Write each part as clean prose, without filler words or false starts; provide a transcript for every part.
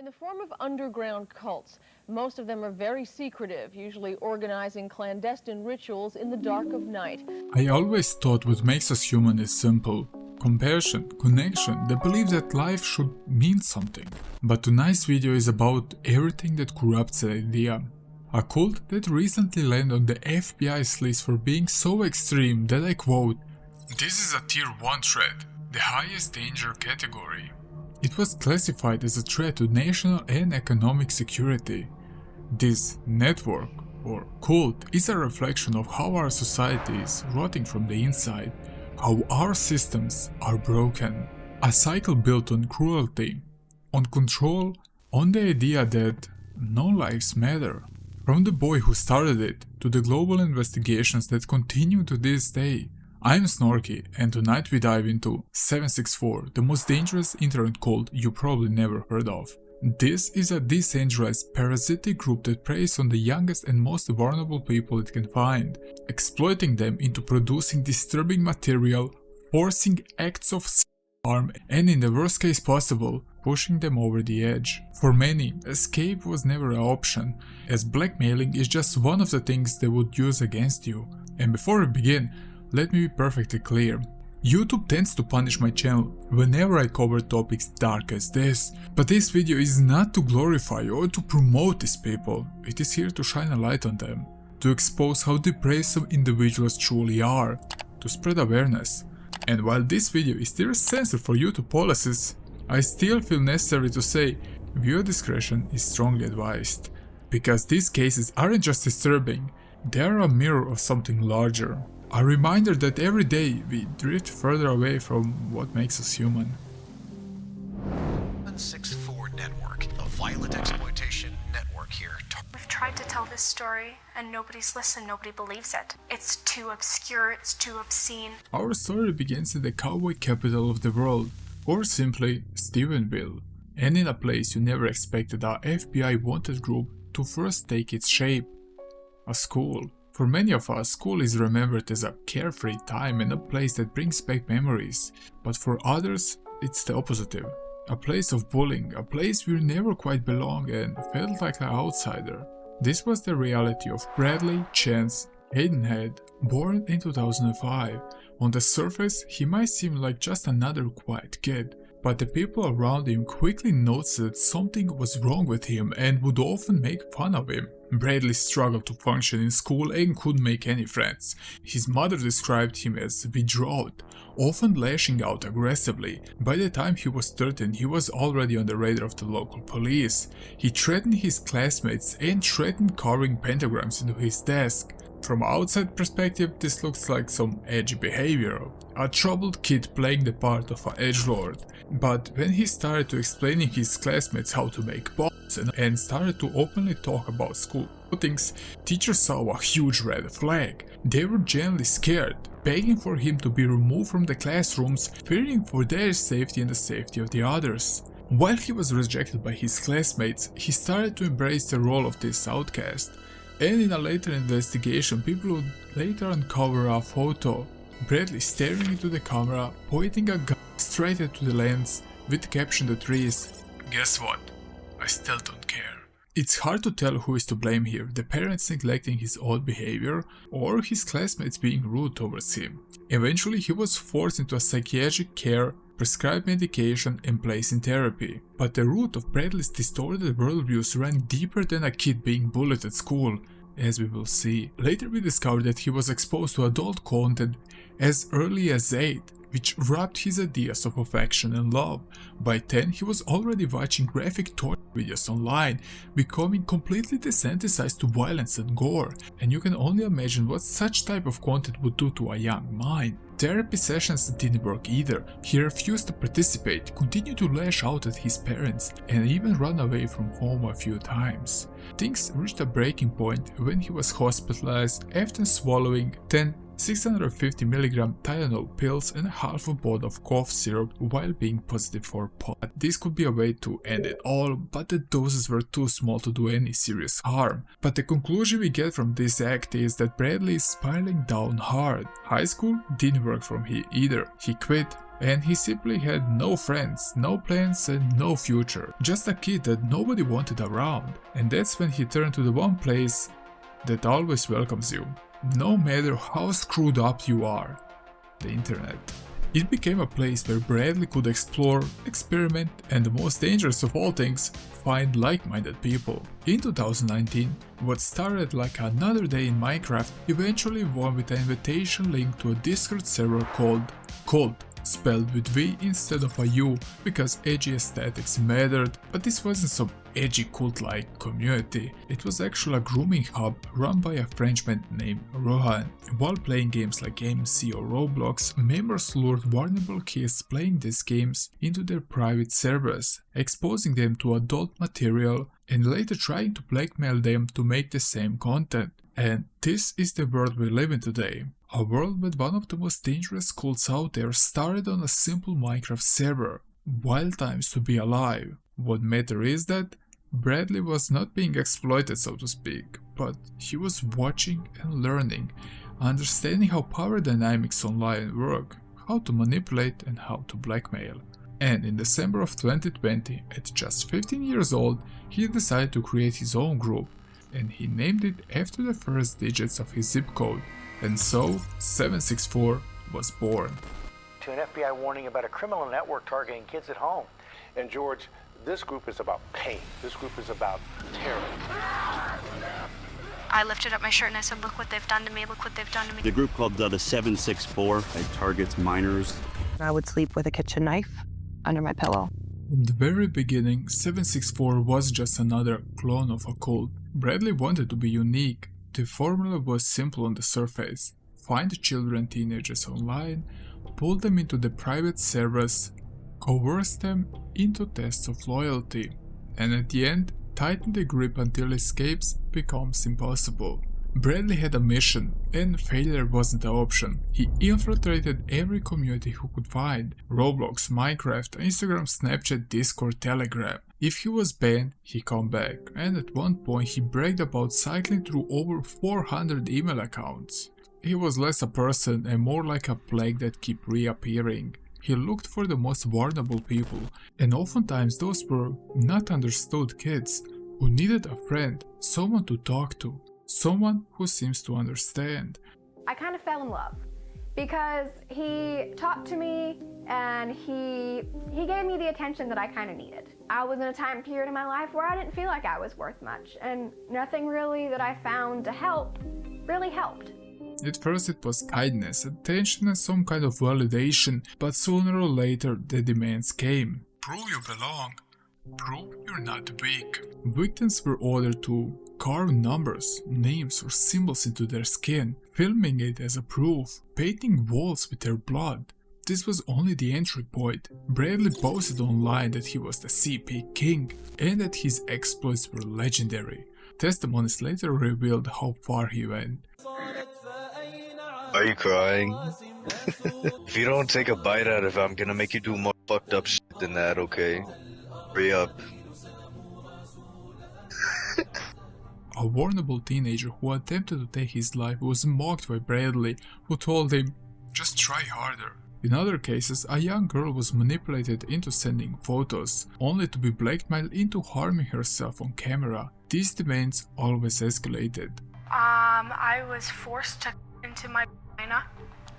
In the form of underground cults. Most of them are very secretive, usually organizing clandestine rituals in the dark of night. I always thought what makes us human is simple. Compassion, connection, the belief that life should mean something. But tonight's video is about everything that corrupts that idea. A cult that recently landed on the FBI's list for being so extreme that I quote, "This is a tier 1 threat, the highest danger category." It was classified as a threat to national and economic security. This network, or cult, is a reflection of how our society is rotting from the inside, how our systems are broken. A cycle built on cruelty, on control, on the idea that no lives matter. From the boy who started it, to the global investigations that continue to this day. I'm Snorky, and tonight we dive into 764, the most dangerous internet cult you probably never heard of. This is a decentralized, parasitic group that preys on the youngest and most vulnerable people it can find, exploiting them into producing disturbing material, forcing acts of harm, and in the worst case possible, pushing them over the edge. For many, escape was never an option, as blackmailing is just one of the things they would use against you. And before we begin, let me be perfectly clear. YouTube tends to punish my channel whenever I cover topics dark as this, but this video is not to glorify or to promote these people, it is here to shine a light on them, to expose how depraved some individuals truly are, to spread awareness. And while this video is still censored for YouTube policies, I still feel necessary to say viewer discretion is strongly advised, because these cases aren't just disturbing, they are a mirror of something larger. A reminder that every day we drift further away from what makes us human. 764 Network, a violent exploitation network here. We've tried to tell this story and nobody's listened, nobody believes it. It's too obscure, it's too obscene. Our story begins in the cowboy capital of the world, or simply Stephenville, and in a place you never expected a FBI wanted group to first take its shape. A school. For many of us, school is remembered as a carefree time and a place that brings back memories, but for others, it's the opposite. A place of bullying, a place where you never quite belong and felt like an outsider. This was the reality of Bradley Chance Haydenhead, born in 2005. On the surface, he might seem like just another quiet kid, but the people around him quickly noticed that something was wrong with him and would often make fun of him. Bradley struggled to function in school and couldn't make any friends. His mother described him as withdrawn, often lashing out aggressively. By the time he was 13, he was already on the radar of the local police. He threatened his classmates and threatened carving pentagrams into his desk. From an outside perspective, this looks like some edgy behavior, a troubled kid playing the part of an edgelord. But when he started to explaining his classmates how to make bombs and started to openly talk about school shootings, teachers saw a huge red flag. They were genuinely scared, begging for him to be removed from the classrooms, fearing for their safety and the safety of the others. While he was rejected by his classmates, he started to embrace the role of this outcast. And in a later investigation, people would later uncover a photo. Bradley staring into the camera, pointing a gun straight into the lens, with the caption that reads, "Guess what? I still don't care." It's hard to tell who is to blame here, the parents neglecting his odd behavior, or his classmates being rude towards him. Eventually he was forced into a psychiatric care, prescribed medication and placed in therapy. But the root of Bradley's distorted worldviews ran deeper than a kid being bullied at school, as we will see. Later we discovered that he was exposed to adult content as early as 8, which robbed his ideas of affection and love. By 10 he was already watching graphic torture videos online, becoming completely desensitized to violence and gore, and you can only imagine what such type of content would do to a young mind. Therapy sessions didn't work either. He refused to participate, continued to lash out at his parents, and even ran away from home a few times. Things reached a breaking point when he was hospitalized after swallowing 10 650mg Tylenol pills and half a bottle of cough syrup while being positive for pot. This could be a way to end it all, but the doses were too small to do any serious harm. But the conclusion we get from this act is that Bradley is spiraling down hard. High school didn't work for him either. He quit, and he simply had no friends, no plans and no future. Just a kid that nobody wanted around. And that's when he turned to the one place that always welcomes you, no matter how screwed up you are: the internet. It became a place where Bradley could explore, experiment, and the most dangerous of all things, find like-minded people. In 2019, what started like another day in Minecraft eventually won with an invitation link to a Discord server called Cult, spelled with V instead of a U because edgy aesthetics mattered, but this wasn't some edgy cult-like community. It was actually a grooming hub run by a Frenchman named Rohan. While playing games like MC or Roblox, members lured vulnerable kids playing these games into their private servers, exposing them to adult material and later trying to blackmail them to make the same content. And this is the world we live in today. A world with one of the most dangerous cults out there started on a simple Minecraft server. Wild times to be alive. What matters is that Bradley was not being exploited, so to speak, but he was watching and learning, understanding how power dynamics online work, how to manipulate and how to blackmail. And in December of 2020, at just 15 years old, he decided to create his own group, and he named it after the first digits of his zip code, and so 764 was born. To an FBI warning about a criminal network targeting kids at home. And George, this group is about pain. This group is about terror. I lifted up my shirt and I said, look what they've done to me, look what they've done to me. The group called the 764. It targets minors. I would sleep with a kitchen knife under my pillow. From the very beginning, 764 was just another clone of a cult. Bradley wanted to be unique. The formula was simple on the surface. Find children and teenagers online, pull them into the private servers, coerce them into tests of loyalty, and at the end, tighten the grip until escapes becomes impossible. Bradley had a mission, and failure wasn't an option. He infiltrated every community he could find: Roblox, Minecraft, Instagram, Snapchat, Discord, Telegram. If he was banned, he come back, and at one point he bragged about cycling through over 400 email accounts. He was less a person and more like a plague that kept reappearing. He looked for the most vulnerable people, and oftentimes those were not understood kids who needed a friend, someone to talk to, someone who seems to understand. I kind of fell in love because he talked to me and he gave me the attention that I kind of needed. I was in a time period in my life where I didn't feel like I was worth much, and nothing really that I found to help really helped. At first it was kindness, attention and some kind of validation, but sooner or later the demands came. Prove you belong. Prove you're not weak. Victims were ordered to carve numbers, names or symbols into their skin, filming it as a proof, painting walls with their blood. This was only the entry point. Bradley posted online that he was the CP king and that his exploits were legendary. Testimonies later revealed how far he went. Are you crying? If you don't take a bite out of it, I'm gonna make you do more fucked up shit than that, okay? Hurry up. A vulnerable teenager who attempted to take his life was mocked by Bradley, who told him, "Just try harder." In other cases, a young girl was manipulated into sending photos, only to be blackmailed into harming herself on camera. These demands always escalated. I was forced to into my vagina.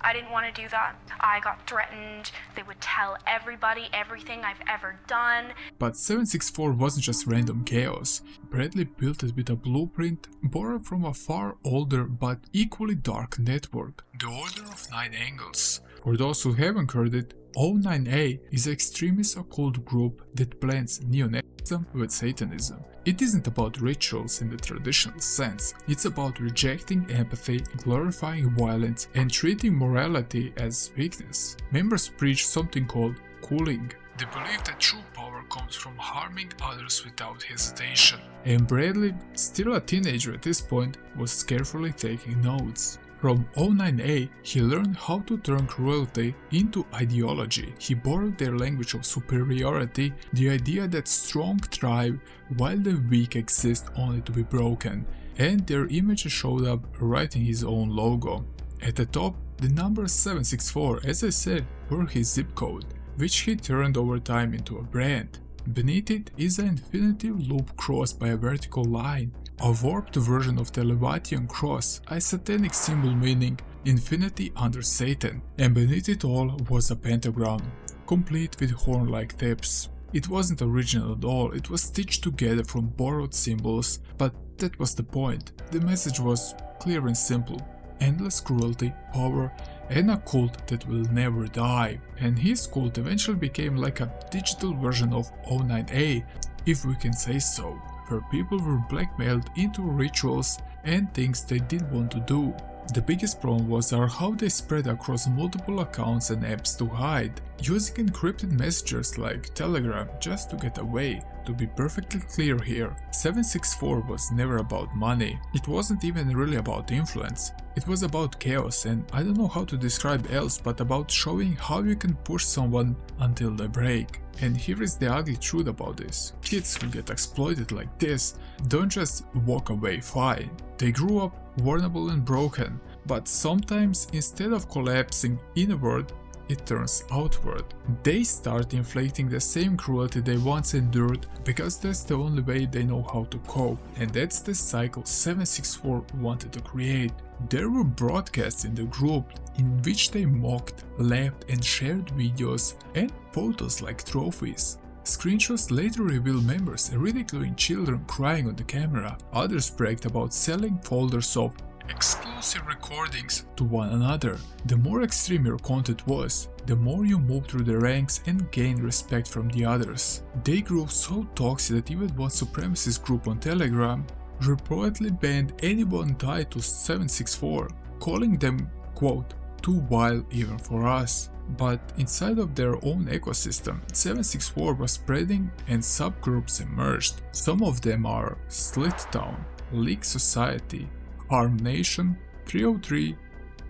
I didn't want to do that. I got threatened. They would tell everybody everything I've ever done. But 764 wasn't just random chaos. Bradley built it with a blueprint borrowed from a far older but equally dark network, the Order of Nine Angles. For those who haven't heard it, O9A is an extremist occult group that blends neo-Nazism with Satanism. It isn't about rituals in the traditional sense, it's about rejecting empathy, glorifying violence, and treating morality as weakness. Members preach something called cooling. They believe that true power comes from harming others without hesitation. And Bradley, still a teenager at this point, was carefully taking notes. From O9A, he learned how to turn cruelty into ideology. He borrowed their language of superiority, the idea that strong thrive while the weak exist only to be broken, and their images showed up right in his own logo. At the top, The number 764, as I said, were his zip code, which he turned over time into a brand. Beneath it is an infinity loop crossed by a vertical line, a warped version of the Levitian cross, a satanic symbol meaning infinity under Satan, and beneath it all was a pentagram, complete with horn-like tips. It wasn't original at all, it was stitched together from borrowed symbols, but that was the point. The message was clear and simple: endless cruelty, power, and a cult that will never die. And his cult eventually became like a digital version of 09A, if we can say so, where people were blackmailed into rituals and things they didn't want to do. The biggest problem was how they spread across multiple accounts and apps to hide, using encrypted messengers like Telegram just to get away. To be perfectly clear here, 764 was never about money, it wasn't even really about influence. It was about chaos, and I don't know how to describe else but about showing how you can push someone until they break. And here is the ugly truth about this: kids who get exploited like this don't just walk away fine. They grew up vulnerable and broken, but sometimes instead of collapsing inward, it turns outward. They start inflicting the same cruelty they once endured because that's the only way they know how to cope, and that's the cycle 764 wanted to create. There were broadcasts in the group in which they mocked, laughed and shared videos and photos like trophies. Screenshots later reveal members ridiculing children crying on the camera. Others bragged about selling folders of exclusive recordings to one another. The more extreme your content was, the more you moved through the ranks and gained respect from the others. They grew so toxic that even one supremacist group on Telegram reportedly banned anyone tied to 764, calling them, quote, too wild even for us. But inside of their own ecosystem, 764 was spreading and subgroups emerged. Some of them are Slit Town, League Society, Harm Nation, 303,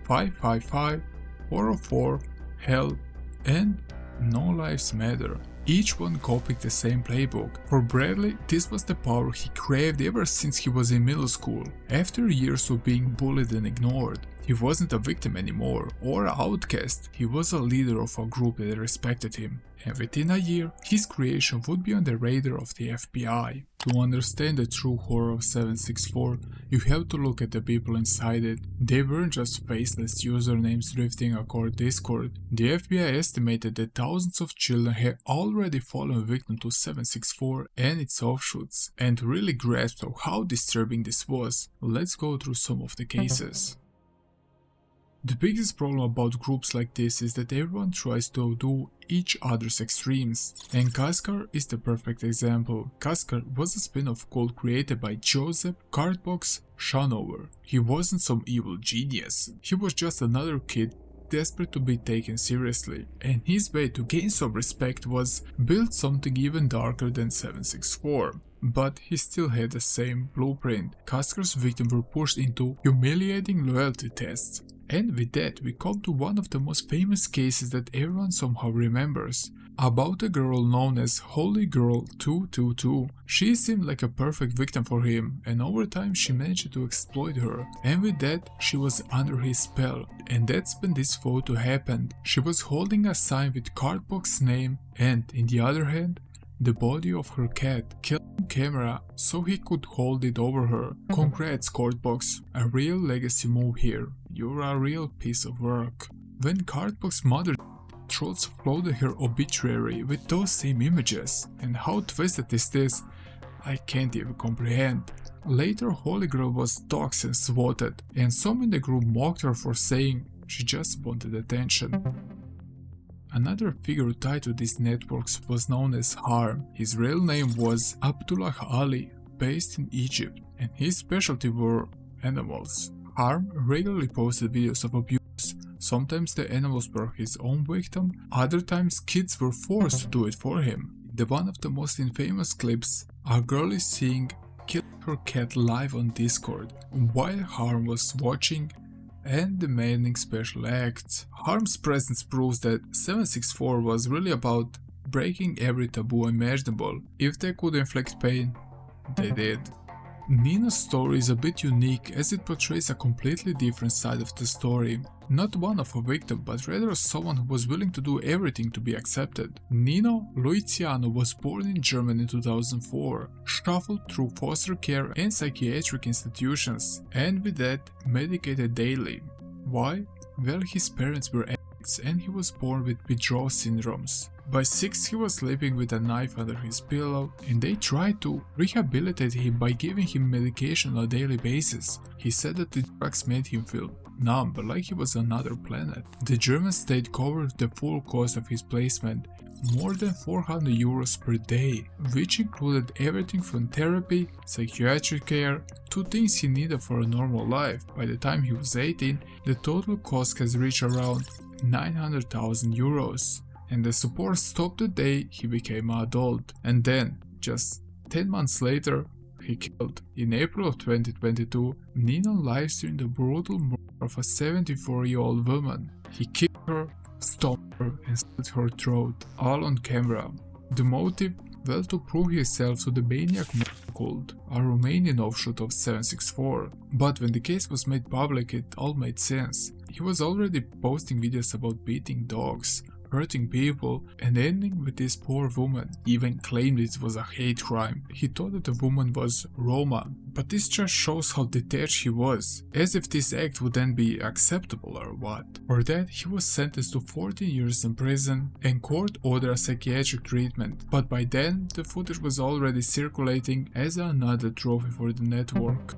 555, 404, Hell, and No Lives Matter. Each one copied the same playbook. For Bradley, this was the power he craved ever since he was in middle school. After years of being bullied and ignored, he wasn't a victim anymore or an outcast, he was a leader of a group that respected him. And within a year, his creation would be on the radar of the FBI. To understand the true horror of 764, you have to look at the people inside it. They weren't just faceless usernames drifting across Discord. The FBI estimated that thousands of children had already fallen victim to 764 and its offshoots. And to really grasp how disturbing this was, let's go through some of the cases. The biggest problem about groups like this is that everyone tries to outdo each other's extremes, and Kaskar is the perfect example. Kaskar was a spin-off cult created by Joseph Cardbox Schanover. He wasn't some evil genius, he was just another kid desperate to be taken seriously, and his way to gain some respect was build something even darker than 764. But he still had the same blueprint. Kaskar's victims were pushed into humiliating loyalty tests. And with that, we come to one of the most famous cases that everyone somehow remembers, about a girl known as Holy Girl 222. She seemed like a perfect victim for him, and over time she managed to exploit her, and with that she was under his spell. And that's when this photo happened. She was holding a sign with Cardbox's name and, in the other hand, the body of her cat, killed on camera so he could hold it over her. Congrats, Cardbox, a real legacy move here. You're a real piece of work. When Cardbox's mother trolls flooded her obituary with those same images, and how twisted is this, I can't even comprehend. Later, Holy Girl was doxxed and swatted, and some in the group mocked her for saying she just wanted attention. Another figure tied to these networks was known as Harm. His real name was Abdullah Ali, based in Egypt, and his specialty were animals. Harm regularly posted videos of abuse. Sometimes the animals were his own victim, other times kids were forced to do it for him. In one of the most infamous clips, a girl is seeing killing her cat live on Discord, while Harm was watching and demanding special acts. Harm's presence proves that 764 was really about breaking every taboo imaginable. If they could inflict pain, they did. Nino's story is a bit unique as it portrays a completely different side of the story. Not one of a victim, but rather someone who was willing to do everything to be accepted. Nino Luciano was born in Germany in 2004, shuffled through foster care and psychiatric institutions, and with that, medicated daily. Why? Well, his parents were addicts and he was born with withdrawal syndromes. By 6 he was sleeping with a knife under his pillow, and they tried to rehabilitate him by giving him medication on a daily basis. He said that the drugs made him feel numb, like he was on another planet. The German state covered the full cost of his placement, more than 400 euros per day, which included everything from therapy, psychiatric care, to things he needed for a normal life. By the time he was 18, the total cost has reached around 900,000 euros. And the support stopped the day he became an adult, and then, just 10 months later, he killed. In April of 2022, Nino livestreamed the brutal murder of a 74-year-old woman. He killed her, stomped her, and slit her throat, all on camera. The motive? Well, to prove himself to the maniac cult, a Romanian offshoot of 764. But when the case was made public, it all made sense. He was already posting videos about beating dogs, hurting people, and ending with this poor woman. He even claimed it was a hate crime. He thought that the woman was Roma, but this just shows how detached he was, as if this act would then be acceptable or what. For that, he was sentenced to 14 years in prison and court ordered a psychiatric treatment, but by then the footage was already circulating as another trophy for the network.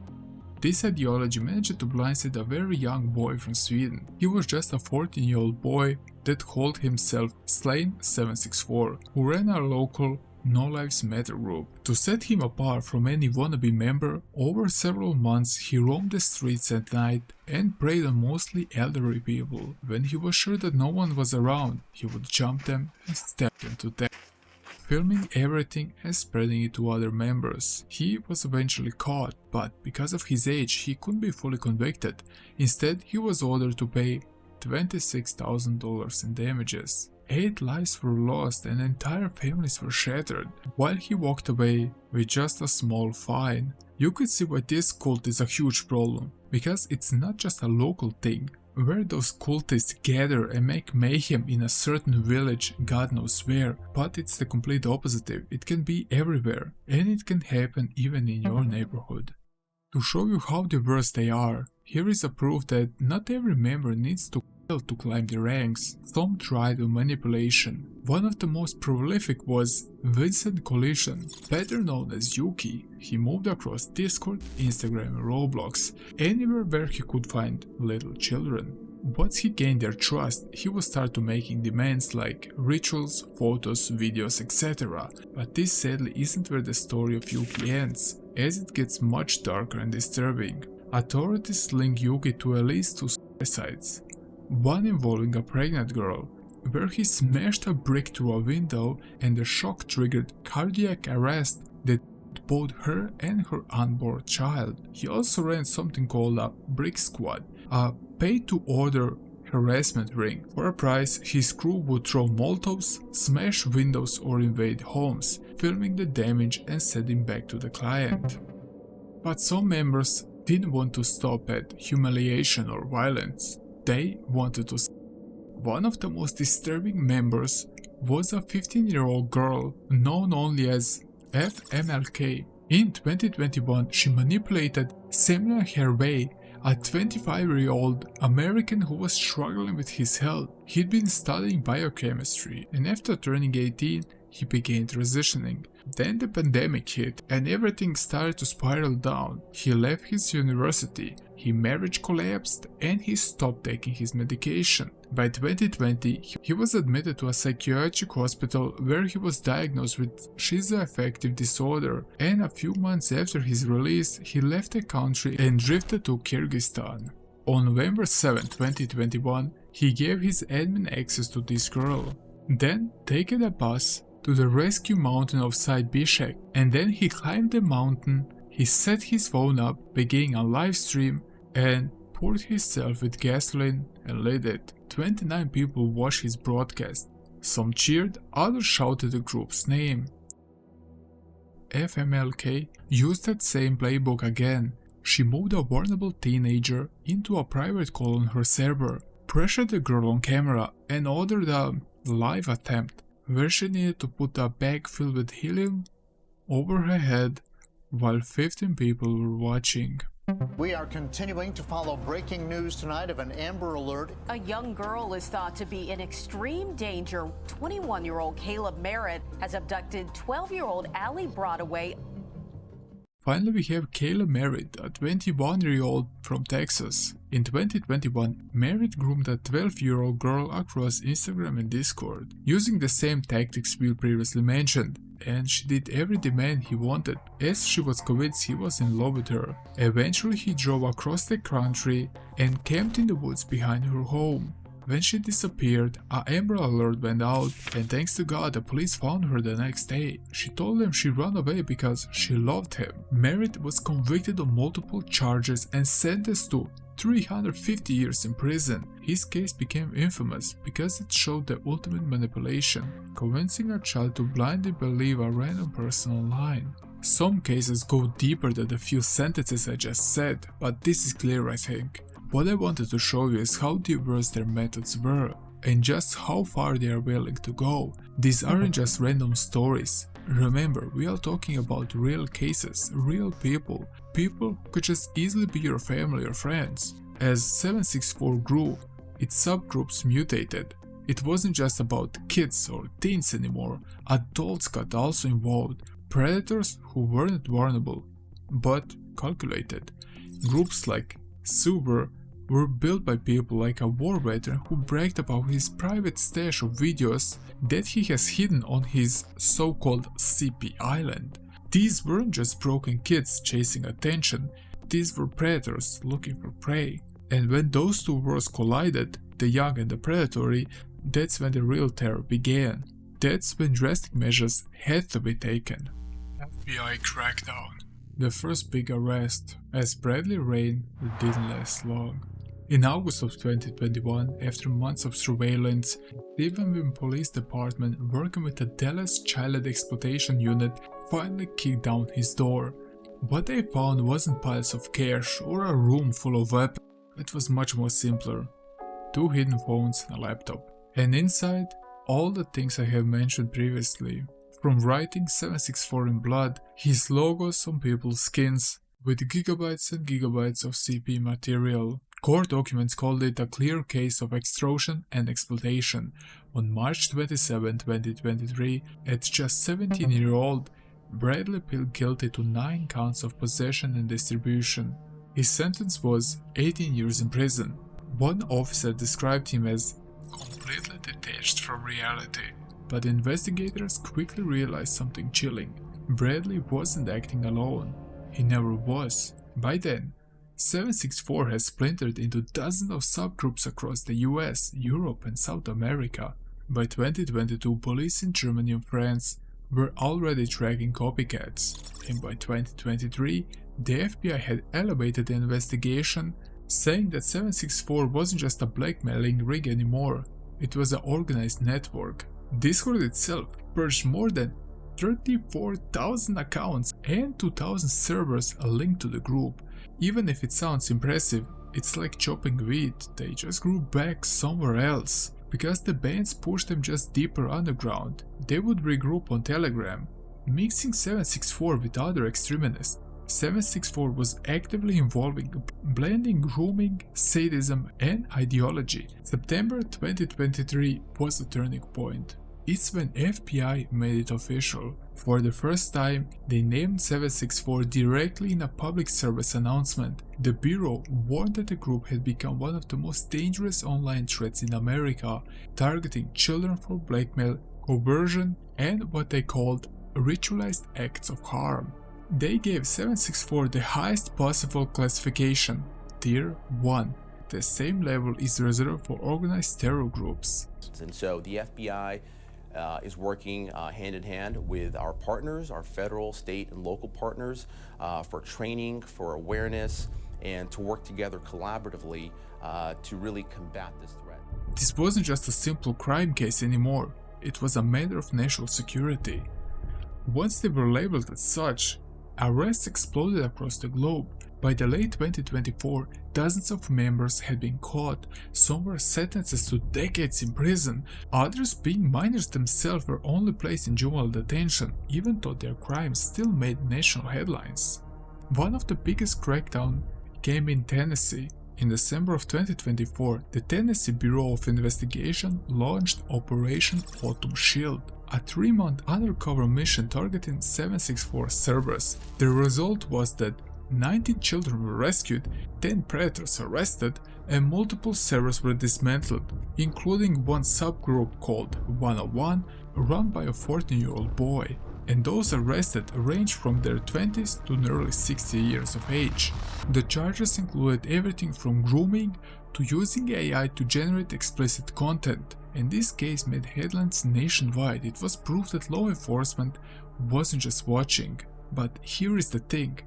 This ideology managed to blindside a very young boy from Sweden. He was just a 14-year-old boy that called himself Slain764, who ran a local No Lives Matter group. To set him apart from any wannabe member, over several months he roamed the streets at night and preyed on mostly elderly people. When he was sure that no one was around, he would jump them and stab them to death, filming everything and spreading it to other members. He was eventually caught, but because of his age he couldn't be fully convicted. Instead, he was ordered to pay $26,000 in damages. 8 lives were lost and entire families were shattered, while he walked away with just a small fine. You could see why this cult is a huge problem, because it's not just a local thing, where those cultists gather and make mayhem in a certain village, God knows where, but it's the complete opposite. It can be everywhere, and it can happen even in your neighborhood. To show you how diverse they are, here is a proof that not every member needs to kill to climb the ranks. Some tried manipulation. One of the most prolific was Vincent Collision, better known as Yuki. He moved across Discord, Instagram and Roblox, anywhere where he could find little children. Once he gained their trust, he would start to making demands like rituals, photos, videos, etc. But this sadly isn't where the story of Yuki ends, as it gets much darker and disturbing. Authorities link Yuki to at least 2 suicides, one involving a pregnant girl, where he smashed a brick through a window and the shock triggered cardiac arrest that killed both her and her unborn child. He also ran something called a Brick Squad, a pay-to-order harassment ring. For a price, his crew would throw Molotovs, smash windows or invade homes, filming the damage and sending back to the client. But some members didn't want to stop at humiliation or violence. They wanted to. One of the most disturbing members was a 15-year-old girl known only as FMLK. In 2021, she manipulated Samuel Hervey, a 25-year-old American who was struggling with his health. He'd been studying biochemistry, and after turning 18, he began transitioning. Then the pandemic hit and everything started to spiral down. He left his university, his marriage collapsed, and he stopped taking his medication. By 2020, he was admitted to a psychiatric hospital where he was diagnosed with schizoaffective disorder, and a few months after his release, he left the country and drifted to Kyrgyzstan. On November 7, 2021, he gave his admin access to this girl, then taking a bus to the rescue mountain outside Bishkek, and then he climbed the mountain. He set his phone up, began a live stream, and poured himself with gasoline and lit it. 29 people watched his broadcast. Some cheered, others shouted the group's name. FMLK used that same playbook again. She moved a vulnerable teenager into a private call on her server, pressured the girl on camera, and ordered a live attempt where she needed to put a bag filled with helium over her head while 15 people were watching. We are continuing to follow breaking news tonight of an Amber Alert. A young girl is thought to be in extreme danger. 21-year-old Caleb Merritt has abducted 12-year-old Allie Broadway. Finally, we have Caleb Merritt, a 21-year-old from Texas. In 2021, Merritt groomed a 12-year-old girl across Instagram and Discord, using the same tactics we previously mentioned, and she did every demand he wanted, as she was convinced he was in love with her. Eventually, he drove across the country and camped in the woods behind her home. When she disappeared, an Amber Alert went out, and thanks to God the police found her the next day. She told them she ran away because she loved him. Merritt was convicted of multiple charges and sentenced to 350 years in prison. His case became infamous because it showed the ultimate manipulation, convincing a child to blindly believe a random person online. Some cases go deeper than the few sentences I just said, but this is clear, I think. What I wanted to show you is how diverse their methods were, and just how far they are willing to go. These aren't just random stories. Remember, we are talking about real cases, real people who could just easily be your family or friends. As 764 grew, its subgroups mutated. It wasn't just about kids or teens anymore, adults got also involved, predators who weren't vulnerable, but calculated. Groups like Super were built by people like a war veteran who bragged about his private stash of videos that he has hidden on his so-called CP island. These weren't just broken kids chasing attention, these were predators looking for prey. And when those two worlds collided, the young and the predatory, that's when the real terror began. That's when drastic measures had to be taken. FBI Crackdown. The first big arrest, as Bradley Rain didn't last long. In August of 2021, after months of surveillance, Stephenville Police Department, working with the Dallas Child Exploitation Unit, finally kicked down his door. What they found wasn't piles of cash or a room full of weapons, it was much more simpler. 2 hidden phones and a laptop. And inside, all the things I have mentioned previously. From writing 764 in blood, his logos on people's skins, with gigabytes and gigabytes of CP material. Court documents called it a clear case of extortion and exploitation. On March 27, 2023, at just 17-year-old, Bradley pled guilty to 9 counts of possession and distribution. His sentence was 18 years in prison. One officer described him as completely detached from reality. But investigators quickly realized something chilling. Bradley wasn't acting alone. He never was. By then, 764 has splintered into dozens of subgroups across the US, Europe and South America. By 2022, police in Germany and France were already tracking copycats. And by 2023, the FBI had elevated the investigation, saying that 764 wasn't just a blackmailing ring anymore. It was an organized network. Discord itself purged more than 34,000 accounts and 2,000 servers linked to the group. Even if it sounds impressive, it's like chopping weed, they just grew back somewhere else. Because the bands pushed them just deeper underground, they would regroup on Telegram, mixing 764 with other extremists. 764 was actively involving blending grooming, sadism and ideology. September 2023 was the turning point. It's when FBI made it official. For the first time, they named 764 directly in a public service announcement. The Bureau warned that the group had become one of the most dangerous online threats in America, targeting children for blackmail, coercion, and what they called ritualized acts of harm. They gave 764 the highest possible classification, Tier 1. The same level is reserved for organized terror groups. And so the FBI is working hand in hand with our partners, our federal, state, and local partners for training, for awareness, and to work together collaboratively to really combat this threat. This wasn't just a simple crime case anymore, it was a matter of national security. Once they were labeled as such, arrests exploded across the globe. By the late 2024, dozens of members had been caught, some were sentenced to decades in prison, others, being minors themselves, were only placed in juvenile detention, even though their crimes still made national headlines. One of the biggest crackdowns came in Tennessee. In December of 2024, the Tennessee Bureau of Investigation launched Operation Autumn Shield, a 3-month undercover mission targeting 764 servers. The result was that 19 children were rescued, 10 predators arrested, and multiple servers were dismantled, including one subgroup called 101, run by a 14-year-old boy. And those arrested ranged from their 20s to nearly 60 years of age. The charges included everything from grooming to using AI to generate explicit content, and this case made headlines nationwide. It was proof that law enforcement wasn't just watching. But here is the thing,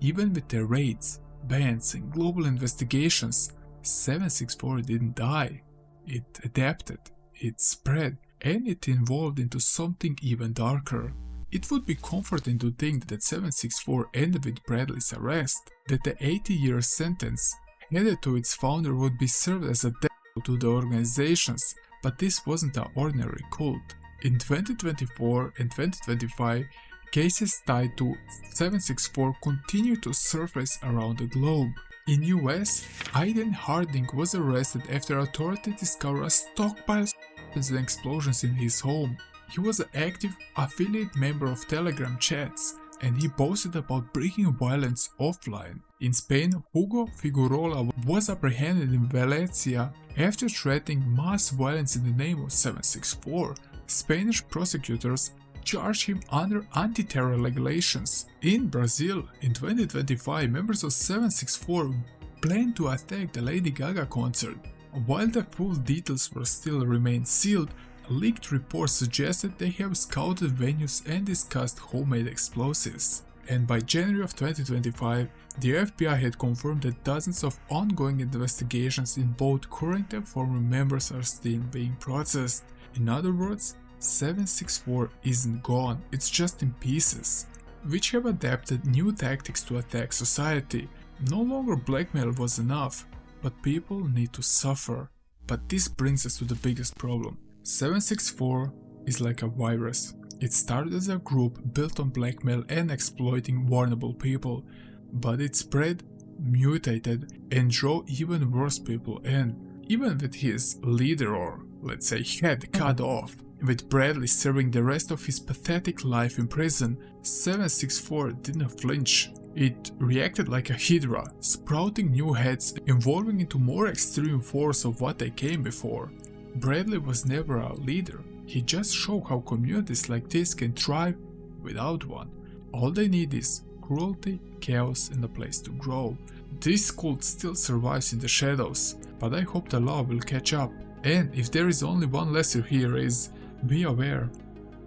even with their raids, bans and global investigations, 764 didn't die. It adapted, it spread, and it evolved into something even darker. It would be comforting to think that 764 ended with Bradley's arrest, that the 80-year sentence handed to its founder would be served as a death to the organizations, but this wasn't an ordinary cult. In 2024 and 2025, cases tied to 764 continue to surface around the globe. In US, Aiden Harding was arrested after authorities discovered a stockpile of weapons and explosions in his home. He was an active affiliate member of Telegram chats, and he boasted about bringing violence offline. In Spain, Hugo Figueroa was apprehended in Valencia after threatening mass violence in the name of 764. Spanish prosecutors charged him under anti-terror regulations. In Brazil, in 2025, members of 764 planned to attack the Lady Gaga concert. While the full details were still remain sealed, leaked reports suggested they have scouted venues and discussed homemade explosives. And by January of 2025, the FBI had confirmed that dozens of ongoing investigations in both current and former members are still being processed. In other words, 764 isn't gone, it's just in pieces, which have adapted new tactics to attack society. No longer blackmail was enough, but people need to suffer. But this brings us to the biggest problem. 764 is like a virus. It started as a group built on blackmail and exploiting vulnerable people, but it spread, mutated, and drew even worse people in. Even with his leader, or let's say head, cut off, with Bradley serving the rest of his pathetic life in prison, 764 didn't flinch. It reacted like a hydra, sprouting new heads, evolving into more extreme forms of what they came before. Bradley was never a leader, he just showed how communities like this can thrive without one. All they need is cruelty, chaos, and a place to grow. This cult still survives in the shadows, but I hope the law will catch up. And if there is only one lesson here is, be aware.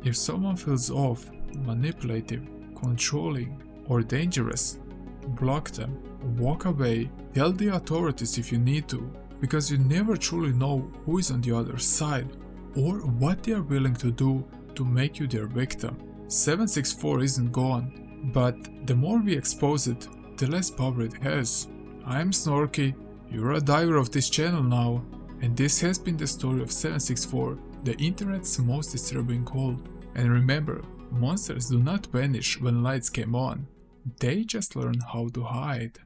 If someone feels off, manipulative, controlling, or dangerous, block them, walk away, tell the authorities if you need to, because you never truly know who is on the other side, or what they are willing to do to make you their victim. 764 isn't gone, but the more we expose it, the less power it has. I'm Snorky, you're a diver of this channel now, and this has been the story of 764, the internet's most disturbing cult. And remember, monsters do not vanish when lights came on, they just learn how to hide.